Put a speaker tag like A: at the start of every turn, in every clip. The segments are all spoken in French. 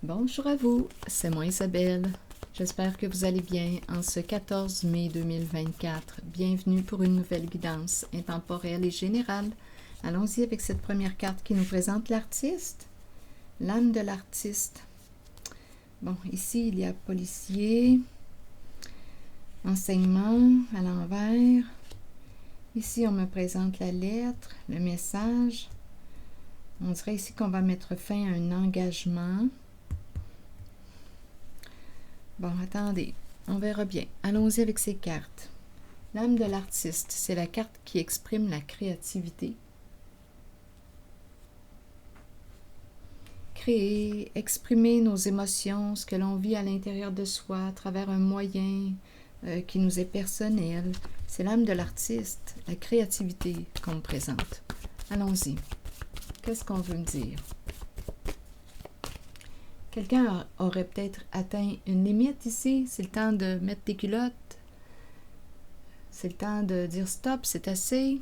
A: Bonjour à vous, c'est moi Isabelle. J'espère que vous allez bien en ce 14 mai 2024. Bienvenue pour une nouvelle guidance intemporelle et générale. Allons-y avec cette première carte qui nous présente l'artiste, l'âme de l'artiste. Bon, ici il y a policier, enseignement à l'envers. Ici on me présente la lettre, le message. On dirait ici qu'on va mettre fin à un engagement. Bon, attendez, on verra bien. Allons-y avec ces cartes. L'âme de l'artiste, c'est la carte qui exprime la créativité. Créer, exprimer nos émotions, ce que l'on vit à l'intérieur de soi, à travers un moyen qui nous est personnel. C'est l'âme de l'artiste, la créativité qu'on me présente. Allons-y. Qu'est-ce qu'on veut me dire? Quelqu'un aurait peut-être atteint une limite ici. C'est le temps de mettre des culottes. C'est le temps de dire stop, c'est assez.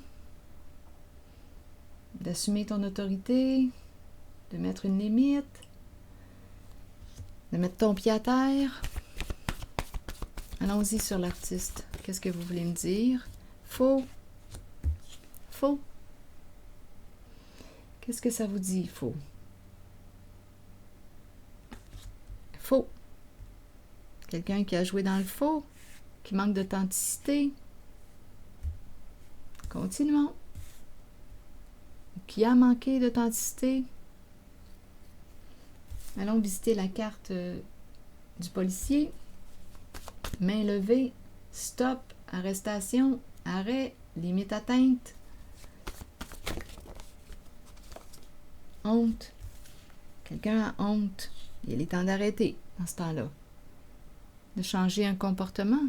A: D'assumer ton autorité. De mettre une limite. De mettre ton pied à terre. Allons-y sur l'artiste. Qu'est-ce que vous voulez me dire? Faux. Faux. Qu'est-ce que ça vous dit, faux? Faux. Quelqu'un qui a joué dans le faux, qui manque d'authenticité. Continuons. Qui a manqué d'authenticité. Allons visiter la carte du policier. Main levée, stop, arrestation, arrêt, limite atteinte. Honte. Quelqu'un a honte. Il est temps d'arrêter dans ce temps-là. De changer un comportement.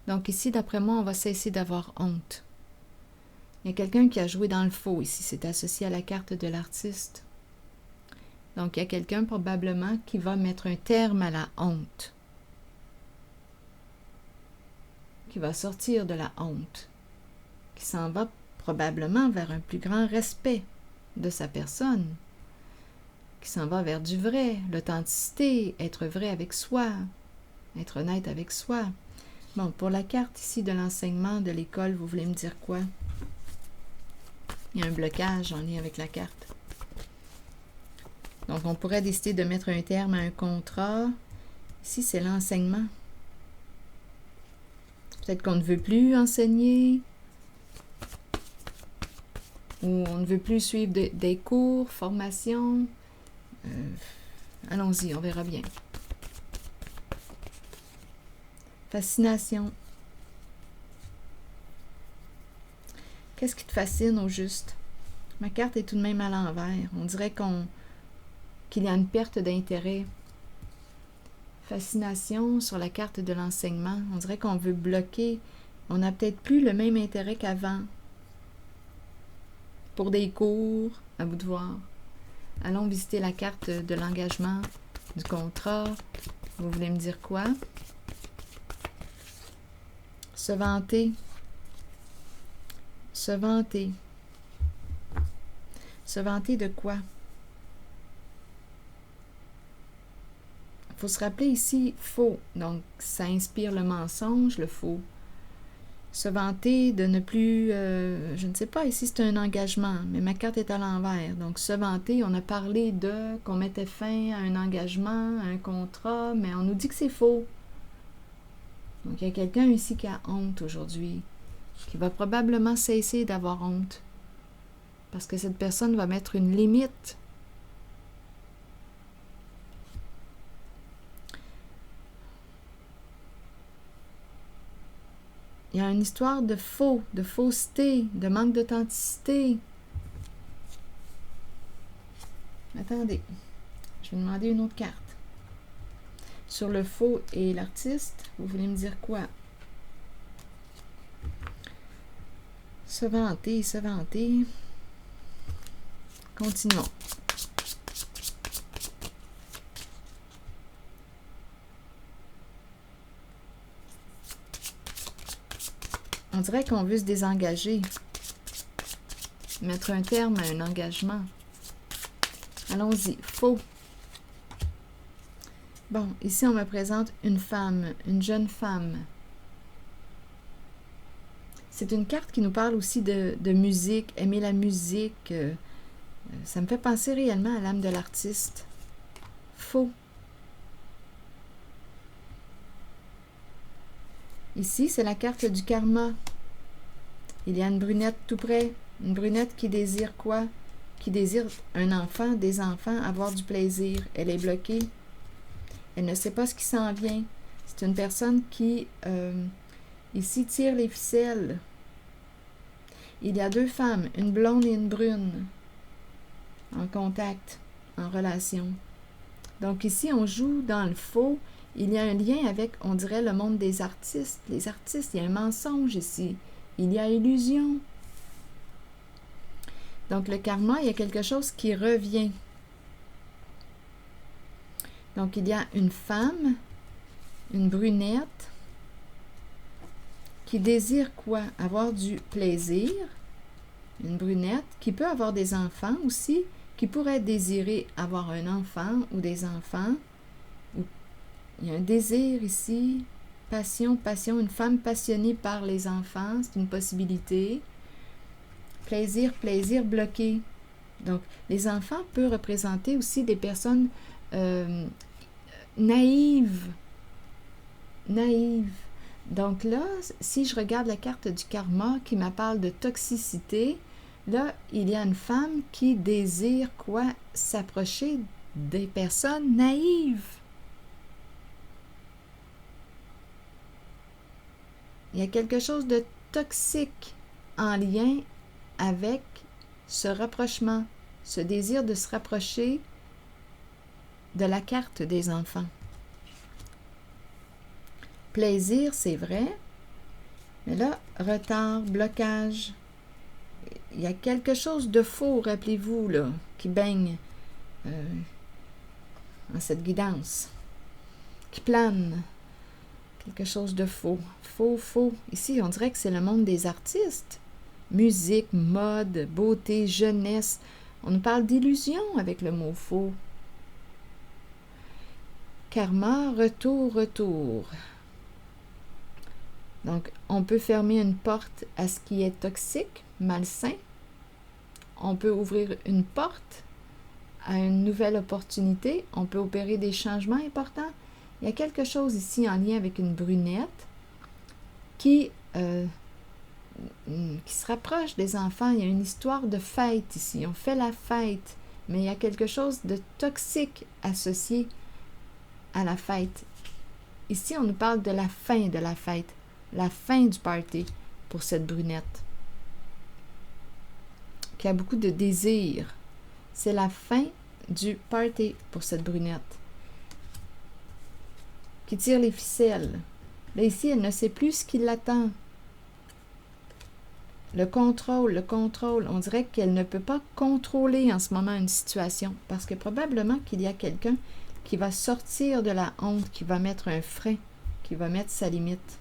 A: Donc ici, d'après moi, on va cesser d'avoir honte. Il y a quelqu'un qui a joué dans le faux ici. C'est associé à la carte de l'artiste. Donc il y a quelqu'un probablement qui va mettre un terme à la honte. Qui va sortir de la honte. Qui s'en va probablement vers un plus grand respect de sa personne. Qui s'en va vers du vrai, l'authenticité, être vrai avec soi, être honnête avec soi. Bon, pour la carte ici de l'enseignement de l'école, vous voulez me dire quoi? Il y a un blocage en lien avec la carte. Donc, on pourrait décider de mettre un terme à un contrat. Ici, c'est l'enseignement. Peut-être qu'on ne veut plus enseigner, ou on ne veut plus suivre des cours, formations. Allons-y, on verra bien. Fascination. Qu'est-ce qui te fascine au juste? Ma carte est tout de même à l'envers. On dirait qu'il y a une perte d'intérêt. Fascination sur la carte de l'enseignement. On dirait qu'on veut bloquer. On n'a peut-être plus le même intérêt qu'avant. Pour des cours, à vous de voir. Allons visiter la carte de l'engagement, du contrat. Vous voulez me dire quoi? Se vanter. Se vanter. Se vanter de quoi? Il faut se rappeler ici, faux. Donc, ça inspire le mensonge, le faux. Se vanter de ne plus, je ne sais pas, ici c'est un engagement, mais ma carte est à l'envers. Donc, se vanter, on a parlé qu'on mettait fin à un engagement, à un contrat, mais on nous dit que c'est faux. Donc, il y a quelqu'un ici qui a honte aujourd'hui, qui va probablement cesser d'avoir honte. Parce que cette personne va mettre une limite. Il y a une histoire de faux, de fausseté, de manque d'authenticité. Attendez, je vais demander une autre carte. Sur le faux et l'artiste, vous voulez me dire quoi? Se vanter, se vanter. Continuons. On dirait qu'on veut se désengager. Mettre un terme à un engagement. Allons-y. Faux. Bon, ici, on me présente une femme, une jeune femme. C'est une carte qui nous parle aussi de musique, aimer la musique. Ça me fait penser réellement à l'âme de l'artiste. Faux. Ici, c'est la carte du karma. Il y a une brunette tout près. Une brunette qui désire quoi? Qui désire un enfant, des enfants, avoir du plaisir. Elle est bloquée. Elle ne sait pas ce qui s'en vient. C'est une personne qui, ici, tire les ficelles. Il y a deux femmes, une blonde et une brune, en contact, en relation. Donc ici, on joue dans le faux. Il y a un lien avec, on dirait, le monde des artistes. Les artistes, il y a un mensonge ici. Il y a illusion. Donc le karma, il y a quelque chose qui revient. Donc il y a une femme, une brunette, qui désire quoi? Avoir du plaisir. Une brunette qui peut avoir des enfants aussi, qui pourrait désirer avoir un enfant ou des enfants. Il y a un désir ici, passion, une femme passionnée par les enfants, c'est une possibilité. Plaisir bloqué. Donc, les enfants peuvent représenter aussi des personnes naïves. Donc là, si je regarde la carte du karma qui me parle de toxicité, là, il y a une femme qui désire quoi? S'approcher des personnes naïves. Il y a quelque chose de toxique en lien avec ce rapprochement, ce désir de se rapprocher de la carte des enfants. Plaisir, c'est vrai, mais là, retard, blocage. Il y a quelque chose de faux, rappelez-vous, là, qui baigne en cette guidance, qui plane. Quelque chose de faux. Faux. Ici, on dirait que c'est le monde des artistes. Musique, mode, beauté, jeunesse. On nous parle d'illusion avec le mot faux. Karma, retour. Donc, on peut fermer une porte à ce qui est toxique, malsain. On peut ouvrir une porte à une nouvelle opportunité. On peut opérer des changements importants. Il y a quelque chose ici en lien avec une brunette qui se rapproche des enfants. Il y a une histoire de fête ici. On fait la fête, mais il y a quelque chose de toxique associé à la fête. Ici, on nous parle de la fin de la fête, la fin du party pour cette brunette, qui a beaucoup de désir. C'est la fin du party pour cette brunette, qui tire les ficelles. Là, ici, elle ne sait plus ce qui l'attend. Le contrôle. On dirait qu'elle ne peut pas contrôler en ce moment une situation, parce que probablement qu'il y a quelqu'un qui va sortir de la honte, qui va mettre un frein, qui va mettre sa limite.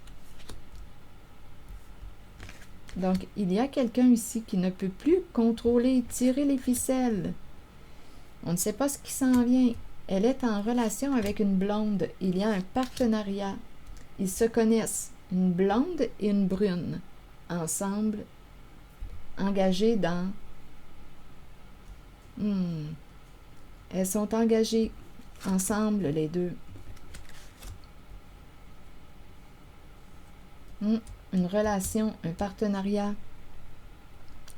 A: Donc, il y a quelqu'un ici qui ne peut plus contrôler, tirer les ficelles. On ne sait pas ce qui s'en vient. Elle est en relation avec une blonde. Il y a un partenariat. Ils se connaissent, une blonde et une brune, ensemble, engagées dans... Elles sont engagées ensemble, les deux. Une relation, un partenariat.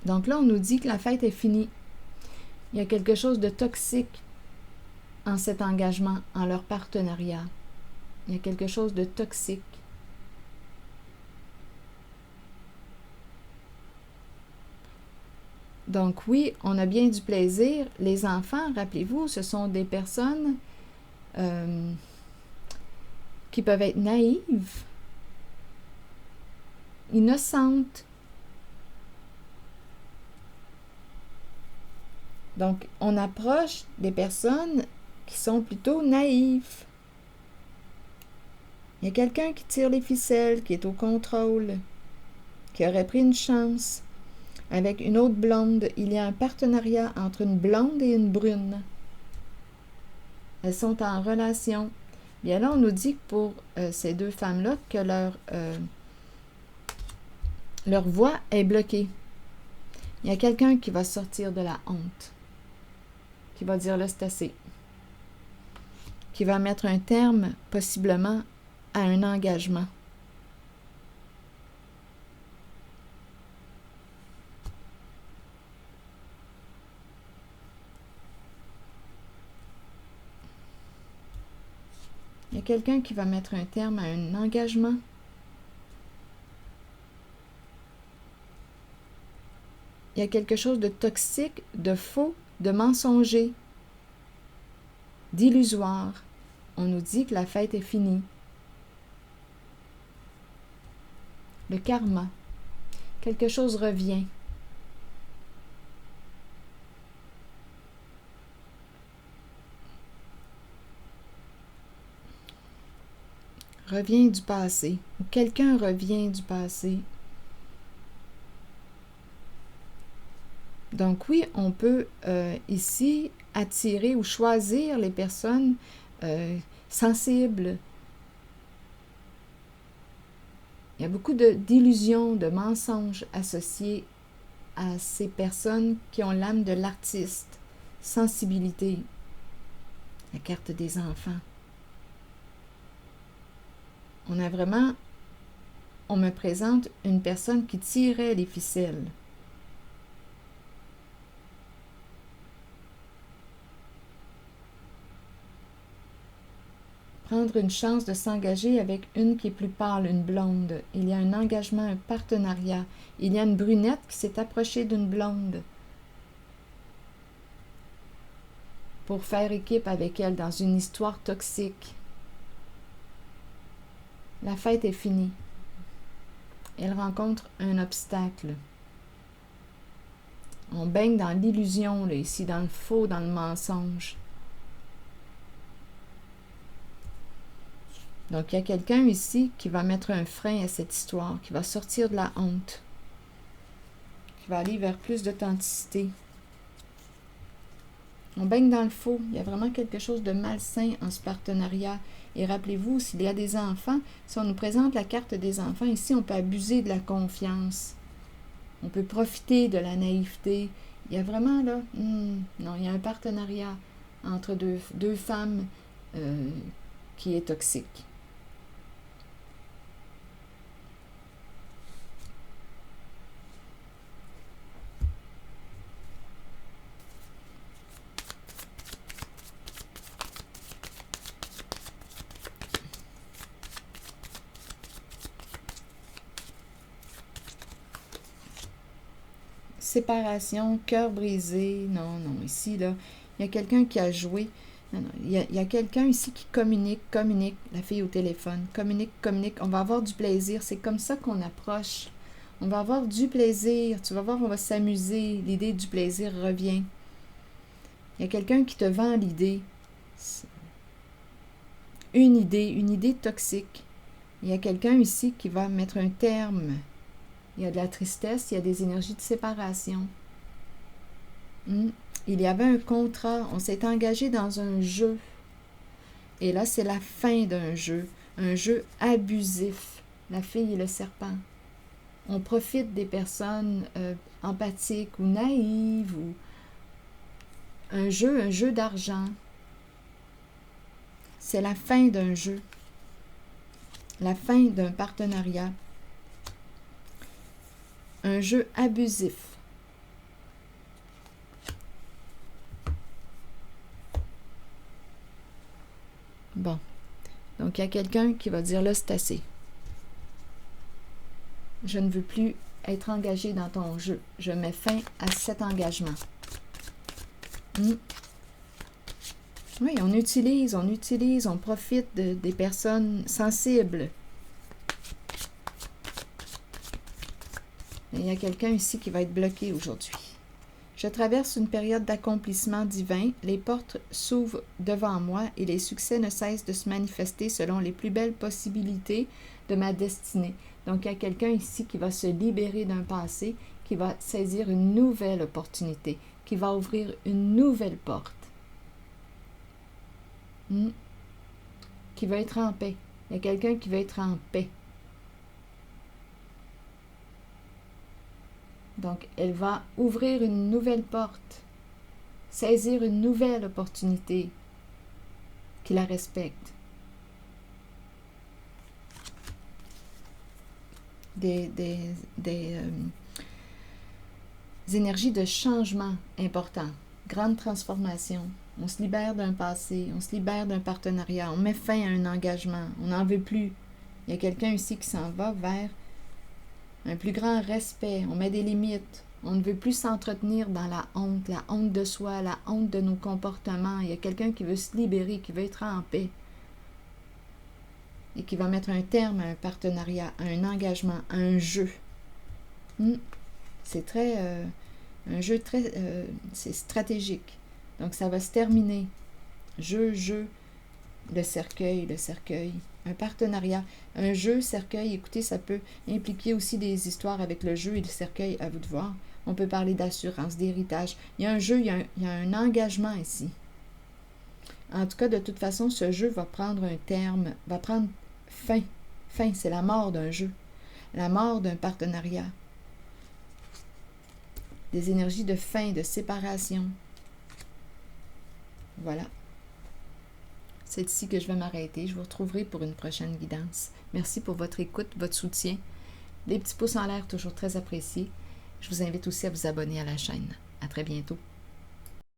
A: Donc là, on nous dit que la fête est finie. Il y a quelque chose de toxique en cet engagement, en leur partenariat. Il y a quelque chose de toxique. Donc oui, on a bien du plaisir. Les enfants, rappelez-vous, ce sont des personnes qui peuvent être naïves, innocentes. Donc, on approche des personnes qui sont plutôt naïves. Il y a quelqu'un qui tire les ficelles, qui est au contrôle, qui aurait pris une chance. Avec une autre blonde, il y a un partenariat entre une blonde et une brune. elles sont en relation. Bien là, on nous dit que pour ces deux femmes-là, que leur voix est bloquée. Il y a quelqu'un qui va sortir de la honte, qui va dire là, c'est assez, qui va mettre un terme, possiblement, à un engagement. Il y a quelqu'un qui va mettre un terme à un engagement. Il y a quelque chose de toxique, de faux, de mensonger, d'illusoire. On nous dit que la fête est finie. Le karma. Quelque chose revient. Revient du passé. Ou quelqu'un revient du passé. Donc oui, on peut ici attirer ou choisir les personnes sensibles. Il y a beaucoup d'illusions, de mensonges associés à ces personnes qui ont l'âme de l'artiste, sensibilité, la carte des enfants. On me présente une personne qui tirait les ficelles. Prendre une chance de s'engager avec une qui est plus pâle, une blonde. Il y a un engagement, un partenariat. Il y a une brunette qui s'est approchée d'une blonde pour faire équipe avec elle dans une histoire toxique. La fête est finie. Elle rencontre un obstacle. On baigne dans l'illusion, là, ici, dans le faux, dans le mensonge. Donc, il y a quelqu'un ici qui va mettre un frein à cette histoire, qui va sortir de la honte, qui va aller vers plus d'authenticité. On baigne dans le faux. Il y a vraiment quelque chose de malsain en ce partenariat. Et rappelez-vous, s'il y a des enfants, si on nous présente la carte des enfants, ici, on peut abuser de la confiance. On peut profiter de la naïveté. Il y a vraiment, là, non, il y a un partenariat entre deux femmes qui est toxique. Séparation, cœur brisé, non, ici, là, il y a quelqu'un qui a joué, non, il y a quelqu'un ici qui communique, la fille au téléphone, communique, on va avoir du plaisir, c'est comme ça qu'on approche, on va avoir du plaisir, tu vas voir, on va s'amuser, l'idée du plaisir revient. Il y a quelqu'un qui te vend l'idée, une idée toxique. Il y a quelqu'un ici qui va mettre un terme. Il y a de la tristesse, il y a des énergies de séparation. Il y avait un contrat, on s'est engagé dans un jeu. Et là, c'est la fin d'un jeu, un jeu abusif. La fille et le serpent. On profite des personnes empathiques ou naïves, ou un jeu d'argent. C'est la fin d'un jeu, la fin d'un partenariat. Un jeu abusif. Bon. Donc, il y a quelqu'un qui va dire, là, c'est assez. Je ne veux plus être engagé dans ton jeu. Je mets fin à cet engagement. Oui, on utilise, on profite des personnes sensibles. Il y a quelqu'un ici qui va être bloqué aujourd'hui. Je traverse une période d'accomplissement divin. Les portes s'ouvrent devant moi et les succès ne cessent de se manifester selon les plus belles possibilités de ma destinée. Donc, il y a quelqu'un ici qui va se libérer d'un passé, qui va saisir une nouvelle opportunité, qui va ouvrir une nouvelle porte. qui veut être en paix. Il y a quelqu'un qui veut être en paix. Donc, elle va ouvrir une nouvelle porte, saisir une nouvelle opportunité qui la respecte. Des énergies de changement importants, grande transformation. On se libère d'un passé, on se libère d'un partenariat, on met fin à un engagement, on n'en veut plus. Il y a quelqu'un ici qui s'en va vers un plus grand respect, on met des limites. On ne veut plus s'entretenir dans la honte de soi, la honte de nos comportements. Il y a quelqu'un qui veut se libérer, qui veut être en paix et qui va mettre un terme à un partenariat, à un engagement, à un jeu. C'est un jeu très c'est stratégique. Donc ça va se terminer. Jeu, le cercueil, un partenariat, un jeu, cercueil. Écoutez, ça peut impliquer aussi des histoires avec le jeu et le cercueil, à vous de voir. On peut parler d'assurance, d'héritage. Il y a un jeu, il y a un engagement ici. En tout cas, de toute façon, ce jeu va prendre un terme, va prendre fin. Fin, c'est la mort d'un jeu, la mort d'un partenariat. Des énergies de fin, de séparation. Voilà. C'est ici que je vais m'arrêter. Je vous retrouverai pour une prochaine guidance. Merci pour votre écoute, votre soutien. Les petits pouces en l'air, toujours très appréciés. Je vous invite aussi à vous abonner à la chaîne. À très bientôt.